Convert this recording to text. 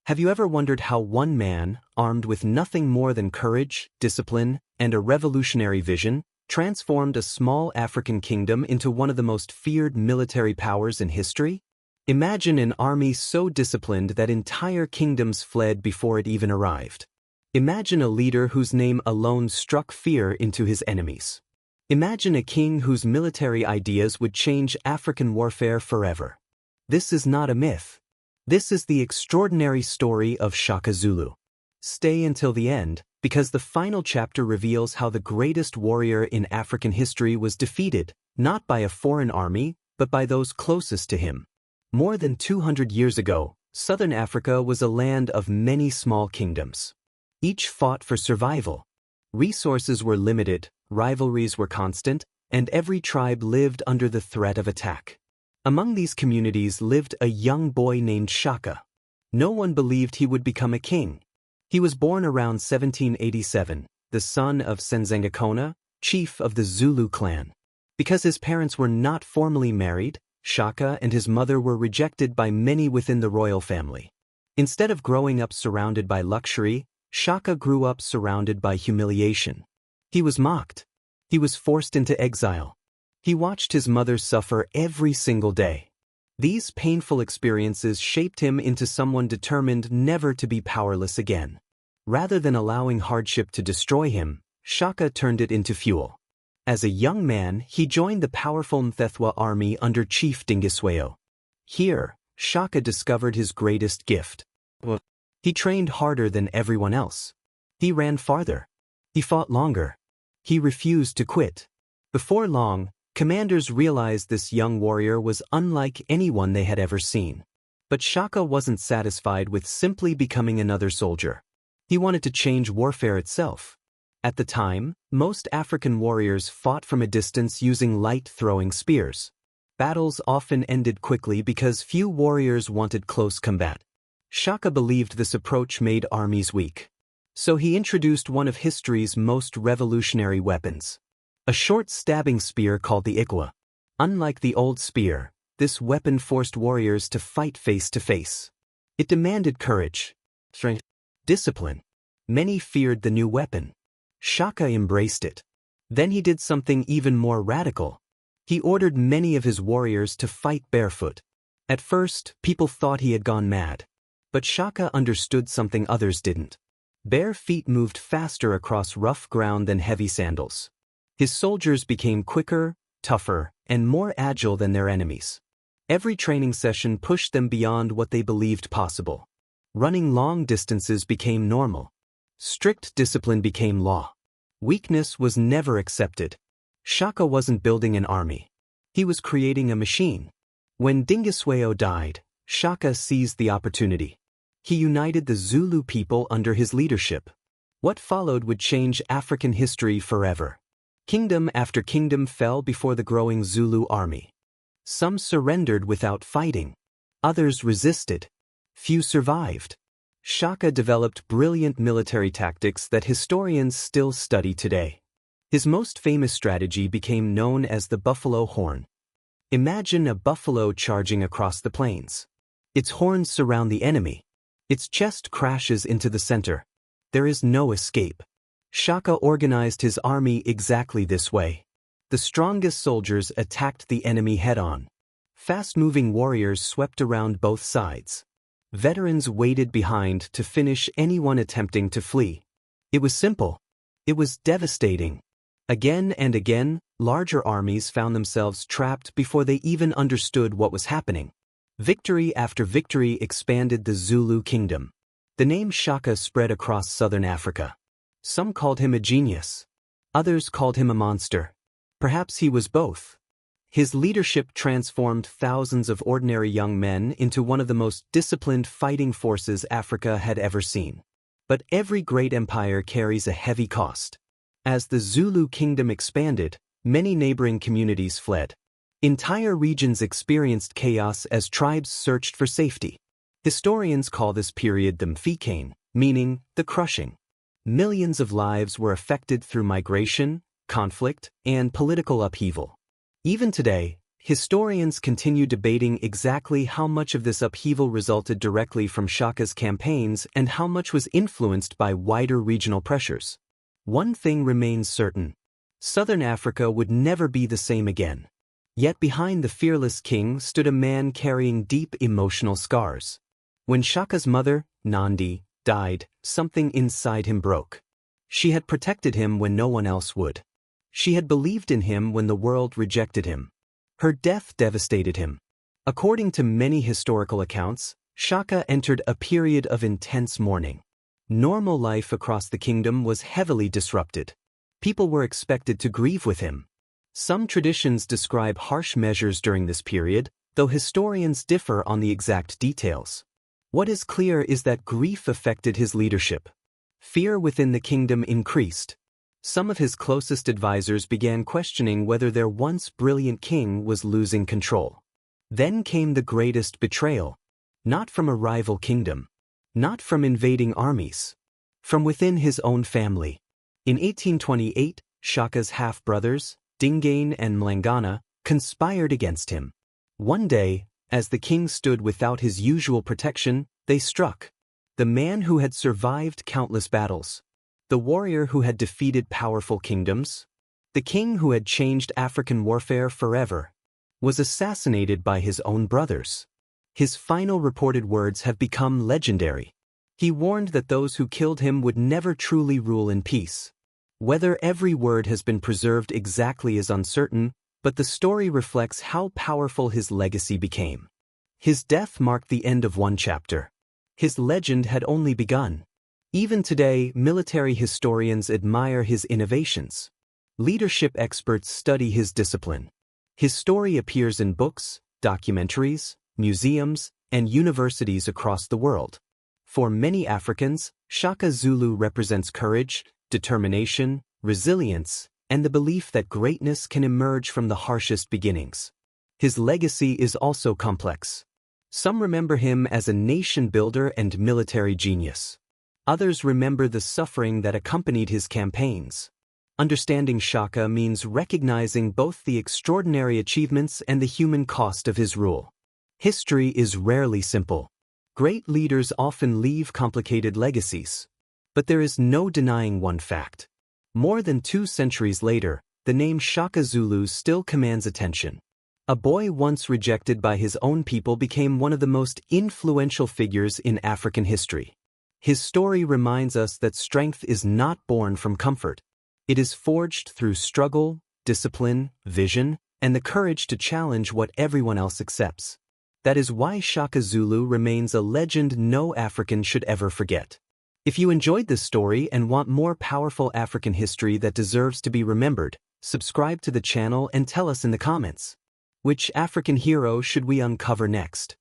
Have you ever wondered how one man, armed with nothing more than courage, discipline, and a revolutionary vision, transformed a small African kingdom into one of the most feared military powers in history? Imagine an army so disciplined that entire kingdoms fled before it even arrived. Imagine a leader whose name alone struck fear into his enemies. Imagine a king whose military ideas would change African warfare forever. This is not a myth. This is the extraordinary story of Shaka Zulu. Stay until the end, because the final chapter reveals how the greatest warrior in African history was defeated, not by a foreign army, but by those closest to him. More than 200 years ago, Southern Africa was a land of many small kingdoms. Each fought for survival. Resources were limited, rivalries were constant, and every tribe lived under the threat of attack. Among these communities lived a young boy named Shaka. No one believed he would become a king. He was born around 1787, the son of Senzangakona, chief of the Zulu clan. Because his parents were not formally married, Shaka and his mother were rejected by many within the royal family. Instead of growing up surrounded by luxury, Shaka grew up surrounded by humiliation. He was mocked. He was forced into exile. He watched his mother suffer every single day. These painful experiences shaped him into someone determined never to be powerless again. Rather than allowing hardship to destroy him, Shaka turned it into fuel. As a young man, he joined the powerful Mthethwa army under Chief Dingiswayo. Here, Shaka discovered his greatest gift. He trained harder than everyone else. He ran farther. He fought longer. He refused to quit. Before long, commanders realized this young warrior was unlike anyone they had ever seen. But Shaka wasn't satisfied with simply becoming another soldier. He wanted to change warfare itself. At the time, most African warriors fought from a distance using light-throwing spears. Battles often ended quickly because few warriors wanted close combat. Shaka believed this approach made armies weak. So he introduced one of history's most revolutionary weapons. A short stabbing spear called the Ikwa. Unlike the old spear, this weapon forced warriors to fight face to face. It demanded courage, strength, discipline. Many feared the new weapon. Shaka embraced it. Then he did something even more radical. He ordered many of his warriors to fight barefoot. At first, people thought he had gone mad. But Shaka understood something others didn't. Bare feet moved faster across rough ground than heavy sandals. His soldiers became quicker, tougher, and more agile than their enemies. Every training session pushed them beyond what they believed possible. Running long distances became normal. Strict discipline became law. Weakness was never accepted. Shaka wasn't building an army. He was creating a machine. When Dingiswayo died, Shaka seized the opportunity. He united the Zulu people under his leadership. What followed would change African history forever. Kingdom after kingdom fell before the growing Zulu army. Some surrendered without fighting. Others resisted. Few survived. Shaka developed brilliant military tactics that historians still study today. His most famous strategy became known as the buffalo horn. Imagine a buffalo charging across the plains. Its horns surround the enemy. Its chest crashes into the center. There is no escape. Shaka organized his army exactly this way. The strongest soldiers attacked the enemy head-on. Fast-moving warriors swept around both sides. Veterans waited behind to finish anyone attempting to flee. It was simple. It was devastating. Again and again, larger armies found themselves trapped before they even understood what was happening. Victory after victory expanded the Zulu kingdom. The name Shaka spread across southern Africa. Some called him a genius. Others called him a monster. Perhaps he was both. His leadership transformed thousands of ordinary young men into one of the most disciplined fighting forces Africa had ever seen. But every great empire carries a heavy cost. As the Zulu kingdom expanded, many neighboring communities fled. Entire regions experienced chaos as tribes searched for safety. Historians call this period the Mfikane, meaning the crushing. Millions of lives were affected through migration, conflict, and political upheaval. Even today, Historians continue debating exactly how much of this upheaval resulted directly from Shaka's campaigns and how much was influenced by wider regional pressures. One thing remains certain: Southern Africa would never be the same again. Yet behind the fearless king stood a man carrying deep emotional scars. When Shaka's mother, Nandi, died, something inside him broke. She had protected him when no one else would. She had believed in him when the world rejected him. Her death devastated him. According to many historical accounts, Shaka entered a period of intense mourning. Normal life across the kingdom was heavily disrupted. People were expected to grieve with him. Some traditions describe harsh measures during this period, though historians differ on the exact details. What is clear is that grief affected his leadership. Fear within the kingdom increased. Some of his closest advisors began questioning whether their once brilliant king was losing control. Then came the greatest betrayal. Not from a rival kingdom. Not from invading armies. From within his own family. In 1828, Shaka's half-brothers, Dingain and Mlangana, conspired against him. One day, as the king stood without his usual protection, they struck. The man who had survived countless battles. The warrior who had defeated powerful kingdoms. The king who had changed African warfare forever. Was assassinated by his own brothers. His final reported words have become legendary. He warned that those who killed him would never truly rule in peace. Whether every word has been preserved exactly is uncertain, but the story reflects how powerful his legacy became. His death marked the end of one chapter. His legend had only begun. Even today, military historians admire his innovations. Leadership experts study his discipline. His story appears in books, documentaries, museums, and universities across the world. For many Africans, Shaka Zulu represents courage, determination, resilience, and the belief that greatness can emerge from the harshest beginnings. His legacy is also complex. Some remember him as a nation builder and military genius. Others remember the suffering that accompanied his campaigns. Understanding Shaka means recognizing both the extraordinary achievements and the human cost of his rule. History is rarely simple. Great leaders often leave complicated legacies. But there is no denying one fact. More than 2 centuries later, the name Shaka Zulu still commands attention. A boy once rejected by his own people became one of the most influential figures in African history. His story reminds us that strength is not born from comfort. It is forged through struggle, discipline, vision, and the courage to challenge what everyone else accepts. That is why Shaka Zulu remains a legend no African should ever forget. If you enjoyed this story and want more powerful African history that deserves to be remembered, subscribe to the channel and tell us in the comments. Which African hero should we uncover next?